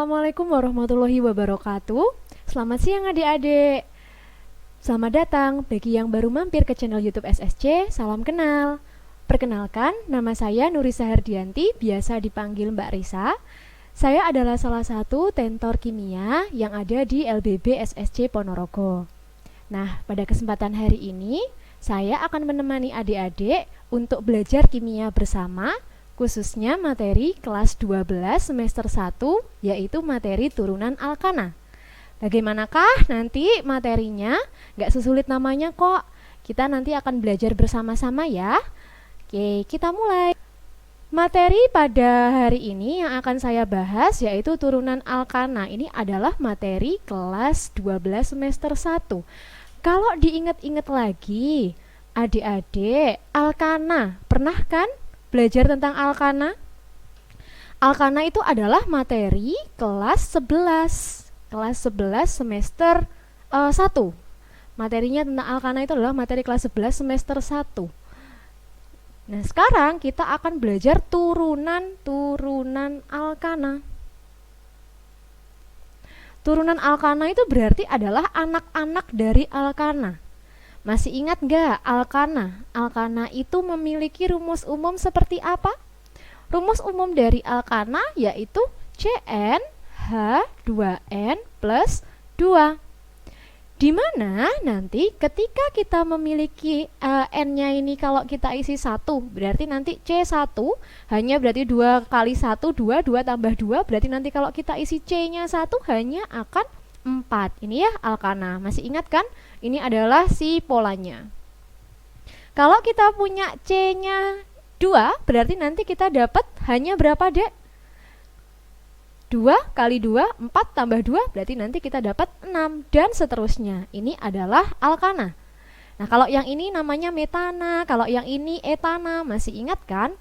Assalamualaikum warahmatullahi wabarakatuh. Selamat siang adik-adik. Selamat datang bagi yang baru mampir ke channel YouTube SSC. Salam kenal. Perkenalkan, nama saya Nurisa Herdianti, biasa dipanggil Mbak Risa. Saya adalah salah satu tentor kimia yang ada di LBB SSC Ponorogo. Nah, pada kesempatan hari ini, saya akan menemani adik-adik untuk belajar kimia bersama, khususnya materi kelas 12 semester 1, yaitu materi turunan alkana. Bagaimanakah nanti materinya? Gak sesulit namanya kok. Kita nanti akan belajar bersama-sama ya. Oke, kita mulai. Materi pada hari ini yang akan saya bahas yaitu turunan alkana. Ini adalah materi kelas 12 semester 1. Kalau diingat-ingat lagi, adik-adik, alkana, pernah kan belajar tentang alkana? Alkana itu adalah materi kelas 11. Kelas 11 semester 1. Materinya tentang alkana itu adalah materi kelas 11 semester 1. Nah, sekarang kita akan belajar turunan alkana. Turunan alkana itu berarti adalah anak-anak dari alkana. Masih ingat nggak alkana? Alkana itu memiliki rumus umum seperti apa? Rumus umum dari alkana yaitu CnH2n plus 2. Di mana nanti ketika kita memiliki N-nya ini kalau kita isi 1, berarti nanti C1 hanya berarti 2 kali 1, 2 tambah 2, berarti nanti kalau kita isi C-nya 1 hanya akan 4. Ini ya alkana. Masih ingat kan? Ini adalah si polanya. Kalau kita punya C-nya 2, berarti nanti kita dapat hanya berapa, Dek? 2 kali 2, 4 tambah 2, berarti nanti kita dapat 6, dan seterusnya. Ini adalah alkana. Nah, kalau yang ini namanya metana, kalau yang ini etana, masih ingat kan?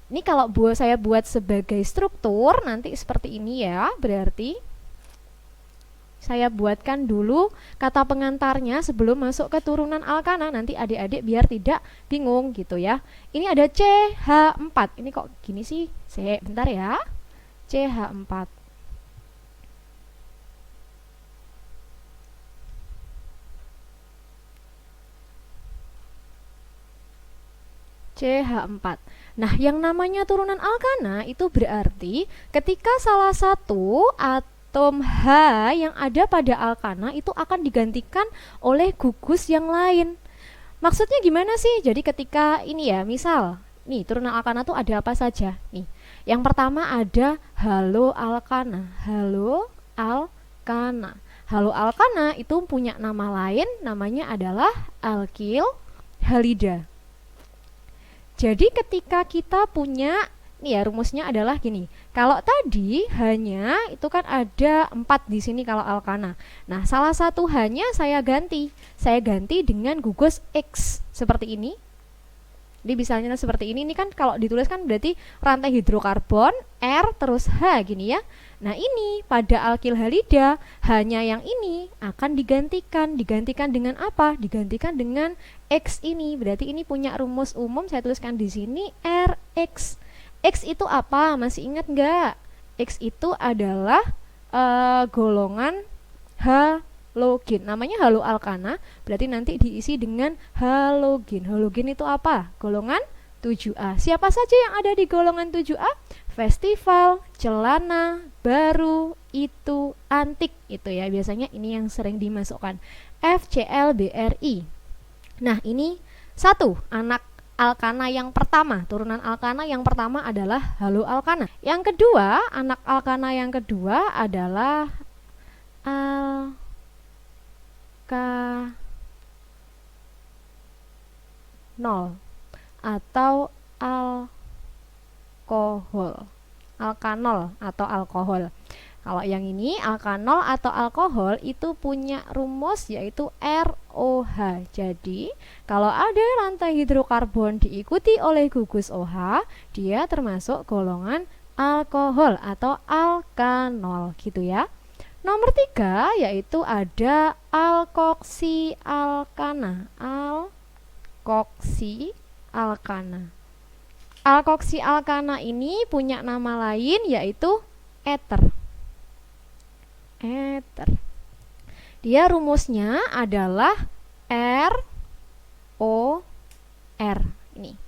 Ini kalau saya buat sebagai struktur, nanti seperti ini ya, berarti saya buatkan dulu kata pengantarnya sebelum masuk ke turunan alkana, nanti adik-adik biar tidak bingung gitu ya. Ini ada CH4, ini kok gini sih? Bentar ya. CH4. CH4. Nah, yang namanya turunan alkana itu berarti ketika salah satu atom H yang ada pada alkana itu akan digantikan oleh gugus yang lain. Maksudnya gimana sih? Jadi ketika ini ya, misal nih turunan alkana tuh ada apa saja? Nih, yang pertama ada haloalkana. Haloalkana. Haloalkana itu punya nama lain, namanya adalah alkil halida. Jadi ketika kita punya, nih ya rumusnya adalah gini. Kalau tadi hanya itu kan ada 4 di sini kalau alkana. Nah, salah satu hanya saya ganti. Saya ganti dengan gugus X seperti ini. Jadi misalnya seperti ini kan kalau ditulis kan berarti rantai hidrokarbon R terus H gini ya. Nah, ini pada alkil halida hanya yang ini akan digantikan dengan apa? Digantikan dengan X ini. Berarti ini punya rumus umum, saya tuliskan di sini RX. X itu apa? Masih ingat nggak? X itu adalah golongan halogen. Namanya haloalkana, berarti nanti diisi dengan halogen. Halogen itu apa? Golongan 7A. Siapa saja yang ada di golongan 7A? Festival, celana, baru, itu, antik. Itu ya, biasanya ini yang sering dimasukkan. FClBRI. Nah, ini satu, anak alkana yang pertama. Turunan alkana yang pertama adalah haloalkana. Yang kedua, anak alkana yang kedua adalah alkanol atau alkohol. Alkanol atau alkohol. Kalau yang ini alkanol atau alkohol itu punya rumus yaitu ROH. Jadi kalau ada rantai hidrokarbon diikuti oleh gugus OH, dia termasuk golongan alkohol atau alkanol gitu ya. Nomor 3 yaitu ada alkoksialkana. Alkoksialkana. Alkoksialkana ini punya nama lain yaitu ether. Eter. Dia rumusnya adalah ROR. Ini.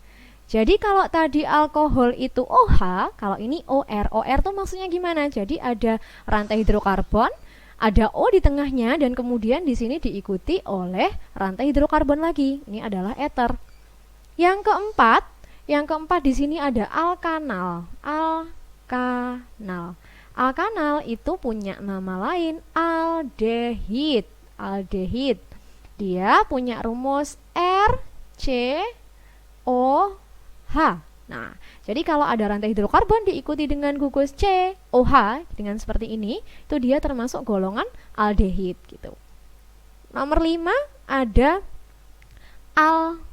Jadi kalau tadi alkohol itu OH, kalau ini OR. OR tuh maksudnya gimana? Jadi ada rantai hidrokarbon, ada O di tengahnya, dan kemudian di sini diikuti oleh rantai hidrokarbon lagi. Ini adalah eter. Yang keempat di sini ada alkanal. Alkanal itu punya nama lain, aldehid. Dia punya rumus RCOH. Nah, jadi kalau ada rantai hidrokarbon diikuti dengan gugus COH dengan seperti ini, itu dia termasuk golongan aldehid gitu. Nomor 5 ada alkanon.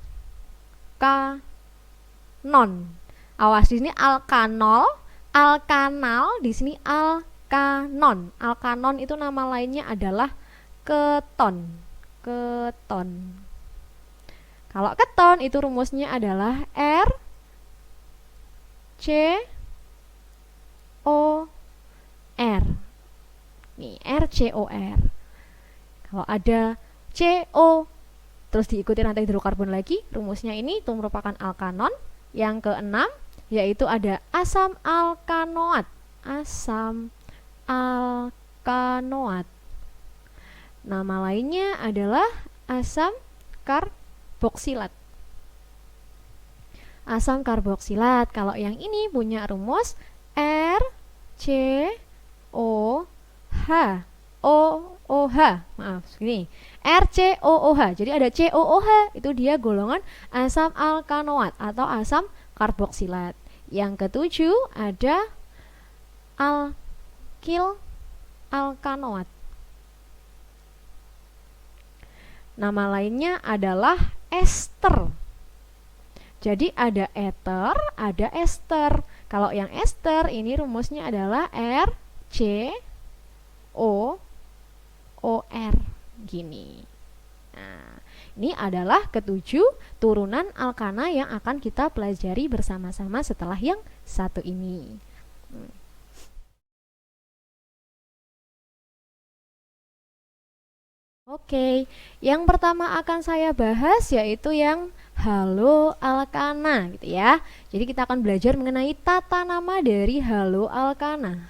Awas, di sini alkanol, alkanal, di sini alkanon. Alkanon itu nama lainnya adalah keton. Kalau keton itu rumusnya adalah RCOR. Nih, RCOR. Kalau ada CO terus diikuti rantai hidrokarbon lagi, rumusnya ini itu merupakan alkanon. Yang keenam yaitu ada asam alkanoat. Nama lainnya adalah asam karboksilat. Kalau yang ini punya rumus RCOOH. Jadi ada COOH, itu dia golongan asam alkanoat atau asam karboksilat. Yang ketujuh ada alkil alkanoat. Nama lainnya adalah ester. Jadi ada eter, ada ester. Kalau yang ester ini rumusnya adalah RCOOR gini. Nah, ini adalah ketujuh turunan alkana yang akan kita pelajari bersama-sama setelah yang satu ini. Oke, yang pertama akan saya bahas yaitu yang haloalkana gitu ya. Jadi kita akan belajar mengenai tata nama dari haloalkana.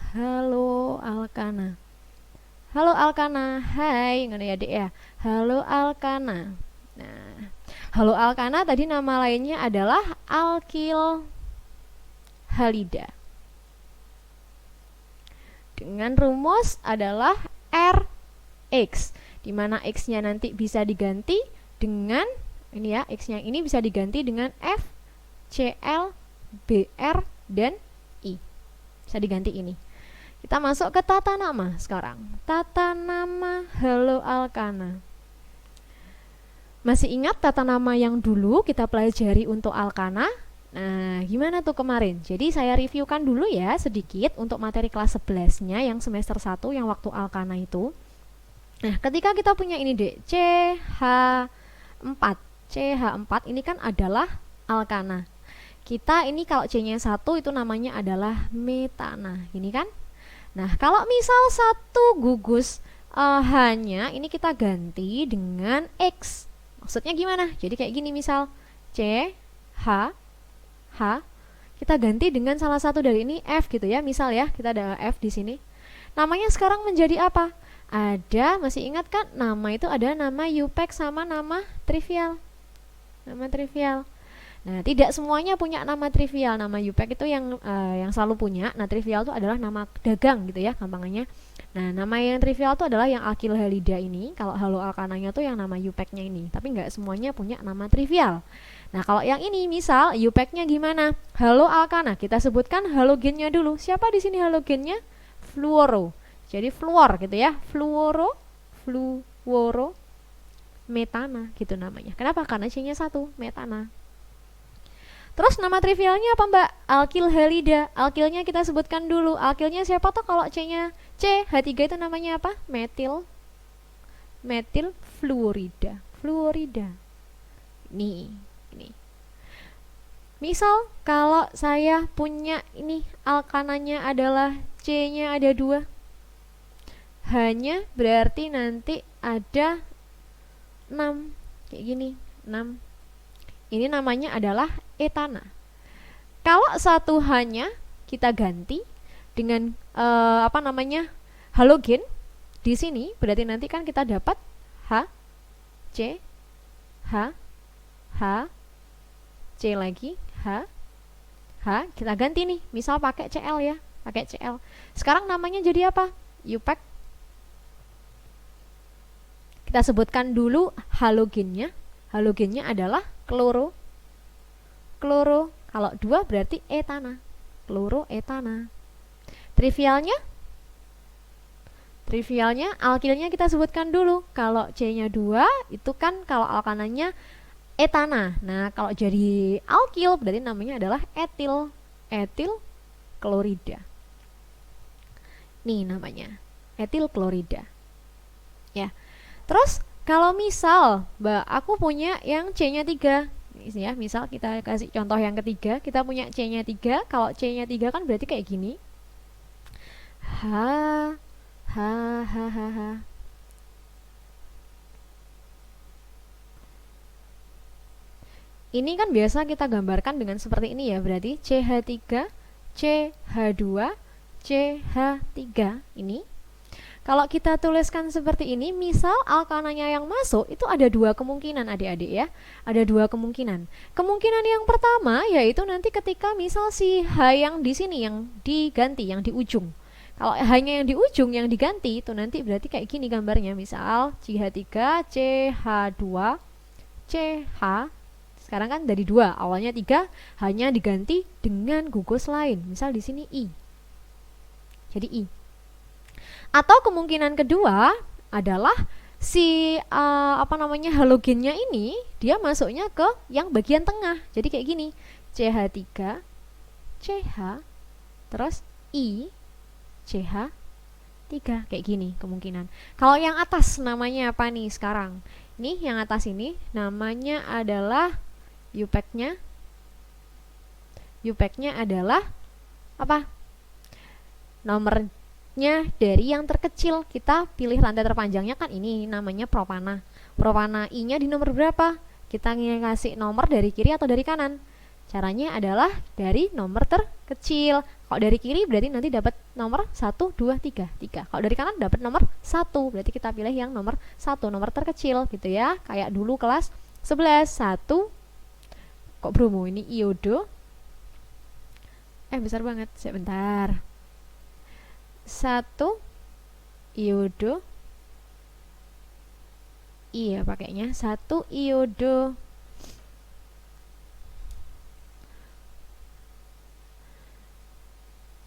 Haloalkana, hai, ngono ya Dek ya. Haloalkana. Nah, haloalkana tadi nama lainnya adalah alkil halida. Dengan rumus adalah RX, di mana X-nya nanti bisa diganti dengan ini ya, X-nya ini bisa diganti dengan F, Cl, Br, dan I. Bisa diganti ini. Kita masuk ke tata nama sekarang. Tata nama haloalkana. Masih ingat tata nama yang dulu kita pelajari untuk alkana? Nah, gimana tuh kemarin? Jadi saya reviewkan dulu ya sedikit untuk materi kelas 11-nya yang semester 1 yang waktu alkana itu. Nah, ketika kita punya ini deh, CH4 ini kan adalah alkana. Kita ini kalau C-nya 1 itu namanya adalah metana, ini kan? Nah, kalau misal satu gugus H-nya ini kita ganti dengan X. Maksudnya gimana? Jadi kayak gini misal CH kita ganti dengan salah satu dari ini F gitu ya. Misal ya, kita ada F di sini. Namanya sekarang menjadi apa? Ada, masih ingat kan? Nama itu ada nama UPEC sama nama trivial. Nah, tidak semuanya punya nama trivial. Nama UPEC itu yang selalu punya. Nah, trivial itu adalah nama dagang gitu ya, gampangannya. Nah, nama yang trivial itu adalah yang alkil halida ini. Kalau haloalkananya tuh yang nama UPEC-nya ini. Tapi nggak semuanya punya nama trivial. Nah, kalau yang ini misal UPEC-nya gimana? Haloalkana. Kita sebutkan halogennya dulu. Siapa di sini halogennya? Fluoro. Jadi fluor gitu ya. Fluoro, metana gitu namanya. Kenapa? Karena C-nya 1, metana. Terus nama trivialnya apa Mbak? Alkil halida. Alkilnya kita sebutkan dulu. Alkilnya siapa tuh kalau C-nya C? H3 itu namanya apa? Metil fluorida. Ini. Misal kalau saya punya ini alkananya adalah C-nya ada 2. H-nya berarti nanti ada 6, kayak gini, 6. Ini namanya adalah etana. Kalau satu H-nya kita ganti dengan halogen di sini, berarti nanti kan kita dapat H, C, H, H, C lagi, H, H, kita ganti nih, misal pakai Cl ya, pakai Cl. Sekarang namanya jadi apa? IUPAC. Kita sebutkan dulu halogennya. Halogennya adalah kloro. Kloro, kalau 2 berarti etana. Kloroetana. Trivialnya alkilnya kita sebutkan dulu. Kalau C-nya 2 itu kan kalau alkananya etana. Nah, kalau jadi alkil berarti namanya adalah etil. Etil klorida. Nih namanya, etil klorida. Ya. Terus kalau misal, Mbak, aku punya yang C-nya 3. Ya, misal kita kasih contoh yang ketiga, kita punya C-nya 3. Kalau C-nya 3 kan berarti kayak gini. H, H, H, H, H. Ini kan biasa kita gambarkan dengan seperti ini ya, berarti CH3, CH2, CH3 ini. Kalau kita tuliskan seperti ini, misal alkananya yang masuk itu ada 2 kemungkinan adik-adik ya. Ada 2 kemungkinan. Kemungkinan yang pertama yaitu nanti ketika misal si H yang di sini yang diganti, yang di ujung. Kalau H-nya yang di ujung yang diganti itu nanti berarti kayak gini gambarnya. Misal CH3, CH2, CH. Sekarang kan dari 2, awalnya 3, hanya diganti dengan gugus lain. Misal di sini I. Jadi I. Atau kemungkinan kedua adalah si halogennya ini dia masuknya ke yang bagian tengah. Jadi kayak gini, CH3, CH, terus I, CH3, kayak gini kemungkinan. Kalau yang atas namanya apa nih sekarang? Nih yang atas ini namanya adalah IUPAC-nya. IUPAC-nya adalah apa? Nomor dari yang terkecil, kita pilih rantai terpanjangnya kan ini namanya propana. Propana I-nya di nomor berapa? Kita ngasih nomor dari kiri atau dari kanan. Caranya adalah dari nomor terkecil. Kalau dari kiri berarti nanti dapat nomor 1, 2, 3, 3. Kalau dari kanan dapat nomor 1, berarti kita pilih yang nomor 1, nomor terkecil gitu ya. Kayak dulu kelas 11, 1. Kok bromo ini iodo? Besar banget, sebentar. 1 iodo, iya pakainya 1 iodo,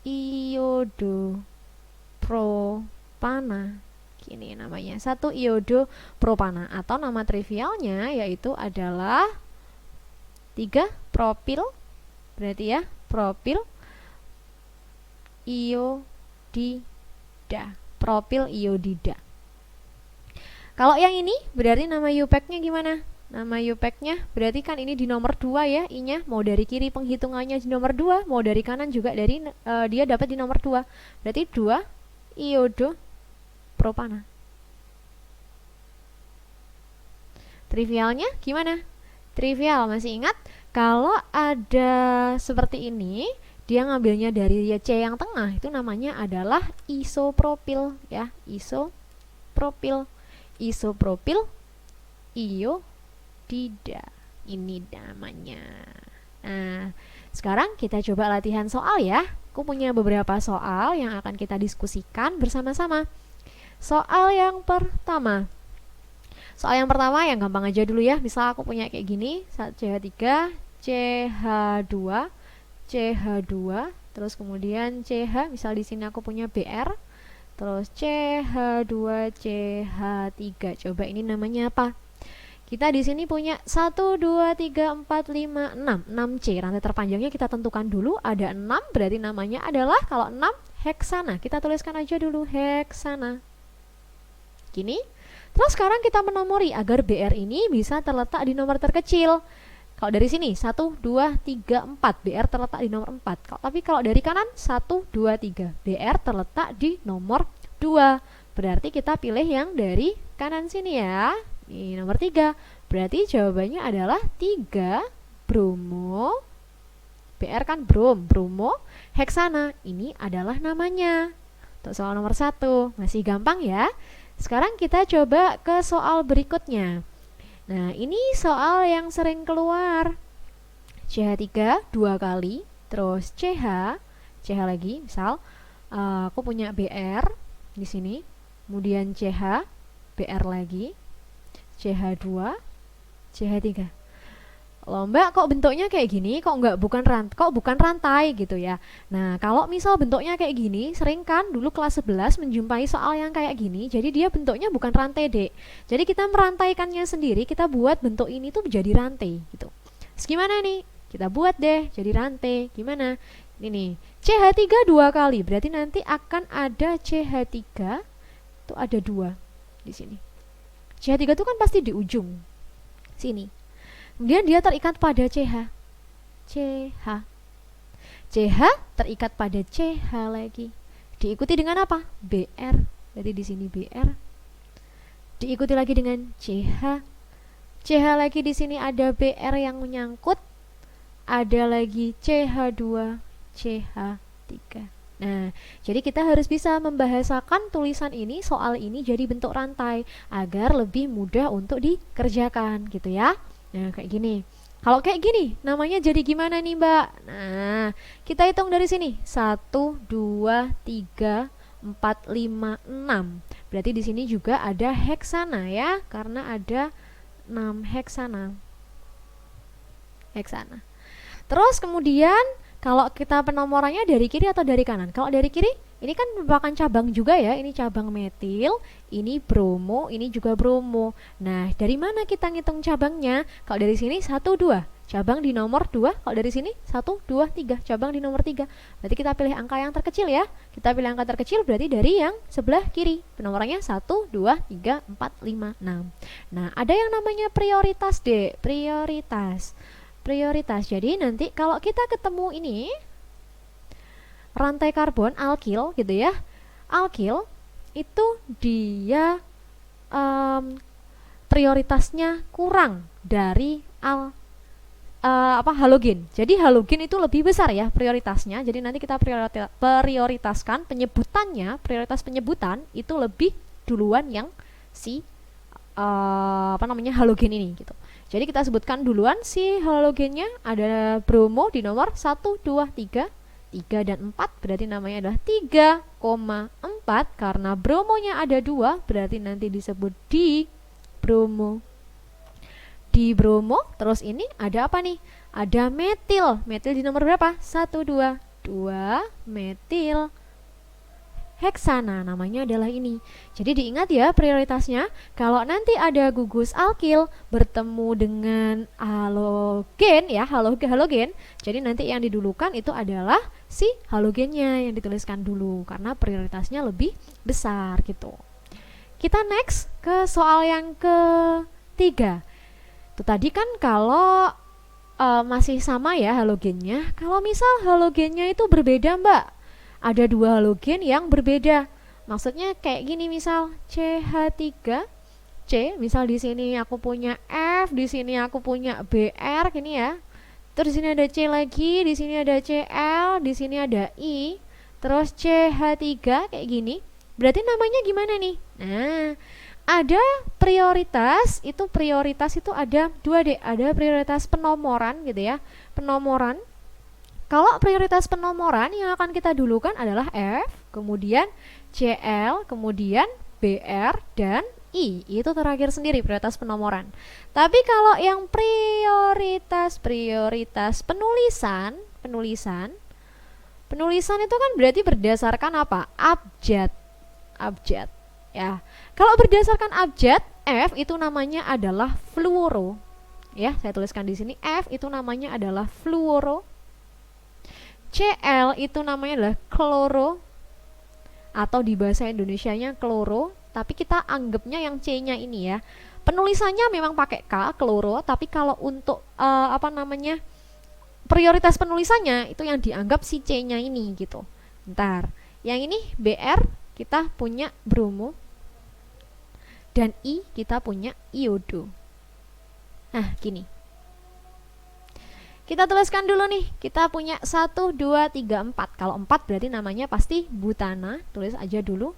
iodo propana, gini namanya, 1 iodo propana, atau nama trivialnya yaitu adalah 3 propil, berarti ya propil iodida, propil iodida. Kalau yang ini berarti nama IUPAC-nya gimana? Nama IUPAC-nya berarti kan ini di nomor 2 ya, I-nya mau dari kiri penghitungannya di nomor 2, mau dari kanan juga dari dia dapat di nomor 2. Berarti 2 iodo propana. Trivialnya gimana? Trivial masih ingat? Kalau ada seperti ini, dia ngambilnya dari C yang tengah, itu namanya adalah isopropil ya, isopropil. Isopropil iodida, ini namanya. Nah, sekarang kita coba latihan soal ya. Aku punya beberapa soal yang akan kita diskusikan bersama-sama. Soal yang pertama yang gampang aja dulu ya. Misal aku punya kayak gini, CH3, CH2, CH2, terus kemudian CH, misal di sini aku punya BR, terus CH2, CH3. Coba ini namanya apa? Kita di sini punya 1, 2, 3, 4, 5, 6. 6C. Rantai terpanjangnya kita tentukan dulu, ada 6, berarti namanya adalah kalau 6 heksana. Kita tuliskan aja dulu heksana. Gini. Terus sekarang kita menomori agar BR ini bisa terletak di nomor terkecil. Kalau dari sini 1, 2, 3, 4, BR terletak di nomor 4. Tapi kalau dari kanan 1, 2, 3, BR terletak di nomor 2. Berarti kita pilih yang dari kanan sini ya. Ini nomor 3. Berarti jawabannya adalah 3 bromo. BR kan bromo heksana. Ini adalah namanya. Untuk soal nomor 1 masih gampang ya. Sekarang kita coba ke soal berikutnya. Nah, ini soal yang sering keluar. CH3 2 kali, terus CH lagi, misal aku punya BR di sini, kemudian CH, BR lagi, CH2, CH3. Loh Mbak, kok bentuknya kayak gini, kok bukan rantai gitu ya. Nah, kalau misal bentuknya kayak gini, sering kan dulu kelas 11 menjumpai soal yang kayak gini, jadi dia bentuknya bukan rantai, Dek. Jadi kita merantaikannya sendiri, kita buat bentuk ini tuh jadi rantai gitu. Terus gimana nih? Kita buat deh jadi rantai. Gimana? Ini nih, CH3 2 kali, berarti nanti akan ada CH3 itu ada 2 di sini. CH3 itu kan pasti di ujung sini. Kemudian dia terikat pada CH. CH terikat pada CH lagi. Diikuti dengan apa? BR. Jadi di sini BR. Diikuti lagi dengan CH. CH lagi di sini ada BR yang menyangkut. Ada lagi CH2, CH3. Nah, jadi kita harus bisa membahasakan tulisan ini, soal ini jadi bentuk rantai agar lebih mudah untuk dikerjakan gitu ya. Nah, kayak gini. Kalau kayak gini, namanya jadi gimana nih, Mbak? Nah, kita hitung dari sini. 1, 2, 3, 4, 5, 6. Berarti di sini juga ada heksana ya, karena ada 6 heksana. Terus kemudian kalau kita penomorannya dari kiri atau dari kanan? Kalau dari kiri, ini kan merupakan cabang juga ya. Ini cabang metil, ini bromo, ini juga bromo. Nah, dari mana kita ngitung cabangnya? Kalau dari sini 1, 2, cabang di nomor 2. Kalau dari sini 1, 2, 3, cabang di nomor 3. Berarti kita pilih angka yang terkecil ya. Kita pilih angka terkecil berarti dari yang sebelah kiri. Penomorannya 1, 2, 3, 4, 5, 6. Nah, ada yang namanya prioritas, Dek. Prioritas. Jadi nanti kalau kita ketemu ini rantai karbon alkil gitu ya. Alkil itu dia prioritasnya kurang dari halogen. Jadi halogen itu lebih besar ya prioritasnya. Jadi nanti kita prioritaskan prioritas penyebutan itu lebih duluan yang si halogen ini gitu. Jadi kita sebutkan duluan si halogennya, ada bromo di nomor 1, 2, 3, 3 dan 4, berarti namanya adalah 3,4. Karena bromonya ada 2, berarti nanti disebut di bromo. Di bromo, terus ini ada apa nih? Ada metil. Metil di nomor berapa? 1, 2, 2 metil heksana, namanya adalah ini. Jadi diingat ya prioritasnya, kalau nanti ada gugus alkil bertemu dengan halogen ya, halogen, jadi nanti yang didulukan itu adalah si halogennya yang dituliskan dulu karena prioritasnya lebih besar gitu. Kita next ke soal yang ketiga. Itu tadi kan kalau masih sama ya halogennya. Kalau misal halogennya itu berbeda, Mbak, ada 2 halogen yang berbeda. Maksudnya kayak gini, misal CH3 C, misal di sini aku punya F, di sini aku punya BR gini ya. Terus di sini ada C lagi, di sini ada Cl, di sini ada I, terus CH3 kayak gini. Berarti namanya gimana nih? Nah, ada prioritas itu ada 2D, ada prioritas penomoran gitu ya. Penomoran. Kalau prioritas penomoran yang akan kita dulukan adalah F, kemudian Cl, kemudian Br, dan I. Itu terakhir sendiri prioritas penomoran. Tapi kalau yang prioritas penulisan itu kan berarti berdasarkan apa? Abjad ya. Kalau berdasarkan abjad, F itu namanya adalah fluoro. Ya, saya tuliskan di sini F itu namanya adalah fluoro. Cl itu namanya adalah kloro, atau di bahasa Indonesianya kloro, tapi kita anggapnya yang C-nya ini ya. Penulisannya memang pakai K, kloro, tapi kalau untuk prioritas penulisannya itu yang dianggap si C-nya ini gitu. Ntar, yang ini Br kita punya bromo, dan I kita punya iodo. Nah, gini. Kita tuliskan dulu nih. Kita punya 1, 2, 3, 4. Kalau 4 berarti namanya pasti butana. Tulis aja dulu.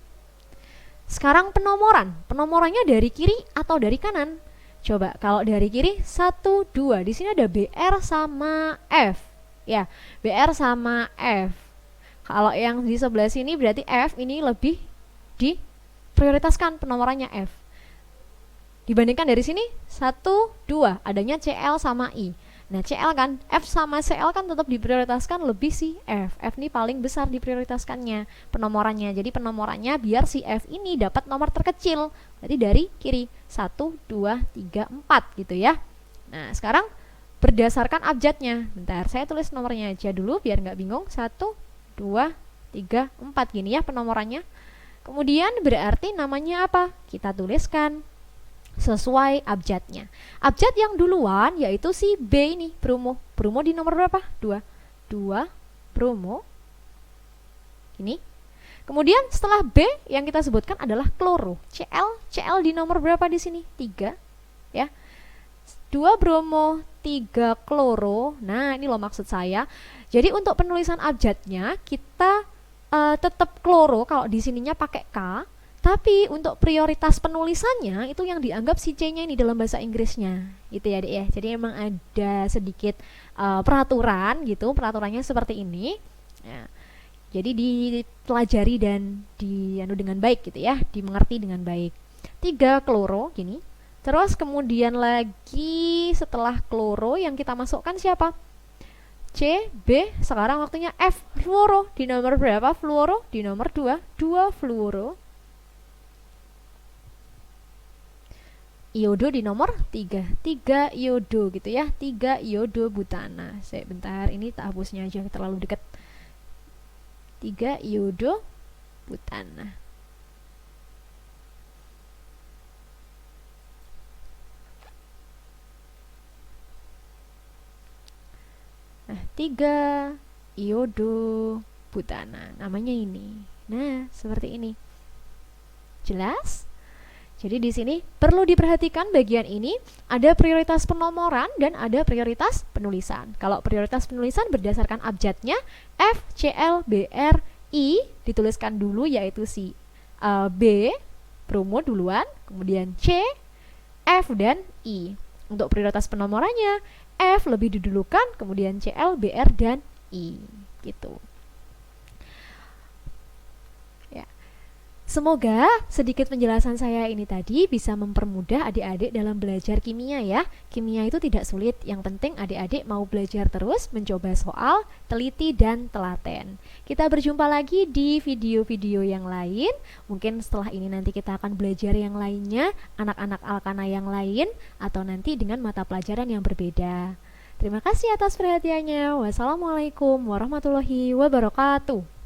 Sekarang penomoran. Penomorannya dari kiri atau dari kanan? Coba kalau dari kiri 1, 2. Di sini ada BR sama F. Ya, BR sama F. Kalau yang di sebelah sini berarti F ini lebih diprioritaskan penomorannya F. Dibandingkan dari sini 1, 2 adanya CL sama I. Nah CL kan, F sama CL kan tetap diprioritaskan lebih si F. F ini paling besar diprioritaskannya penomorannya. Jadi penomorannya biar si F ini dapat nomor terkecil. Berarti dari kiri 1, 2, 3, 4 gitu ya. Nah sekarang berdasarkan abjadnya. Bentar saya tulis nomornya aja dulu biar nggak bingung. 1, 2, 3, 4 gini ya penomorannya. Kemudian berarti namanya apa? Kita tuliskan sesuai abjadnya. Abjad yang duluan yaitu si B ini, bromo. Bromo di nomor berapa? 2. 2 bromo. Ini. Kemudian setelah B yang kita sebutkan adalah kloro. CL di nomor berapa di sini? 3. Ya. 2 bromo, 3 kloro. Nah, ini loh maksud saya. Jadi untuk penulisan abjadnya kita tetap kloro kalau di sininya pakai K. Tapi untuk prioritas penulisannya itu yang dianggap si C-nya ini dalam bahasa Inggrisnya gitu ya Dek ya. Jadi emang ada sedikit peraturan gitu, peraturannya seperti ini ya. Jadi dipelajari dan dianu dengan baik gitu ya, dimengerti dengan baik. 3 kloro gini. Terus kemudian lagi setelah kloro yang kita masukkan siapa? C, B, sekarang waktunya F, fluoro. Di nomor berapa fluoro? Di nomor 2, 2 fluoro. Iodo di nomor 3 iodo gitu ya, 3 iodo butana. Saya bentar, ini tak hapusnya aja terlalu dekat. 3 iodo butana. Nah, 3 iodo butana namanya ini. Nah, seperti ini. Jelas? Jadi di sini perlu diperhatikan bagian ini ada prioritas penomoran dan ada prioritas penulisan. Kalau prioritas penulisan berdasarkan abjadnya F, CL, BR, I dituliskan dulu yaitu si B, bromo duluan, kemudian C, F dan I. Untuk prioritas penomorannya F lebih didulukan, kemudian CL, BR dan I gitu. Semoga sedikit penjelasan saya ini tadi bisa mempermudah adik-adik dalam belajar kimia ya. Kimia itu tidak sulit, yang penting adik-adik mau belajar terus, mencoba soal, teliti dan telaten. Kita berjumpa lagi di video-video yang lain. Mungkin setelah ini nanti kita akan belajar yang lainnya, anak-anak Alkana yang lain, atau nanti dengan mata pelajaran yang berbeda. Terima kasih atas perhatiannya. Wassalamualaikum warahmatullahi wabarakatuh.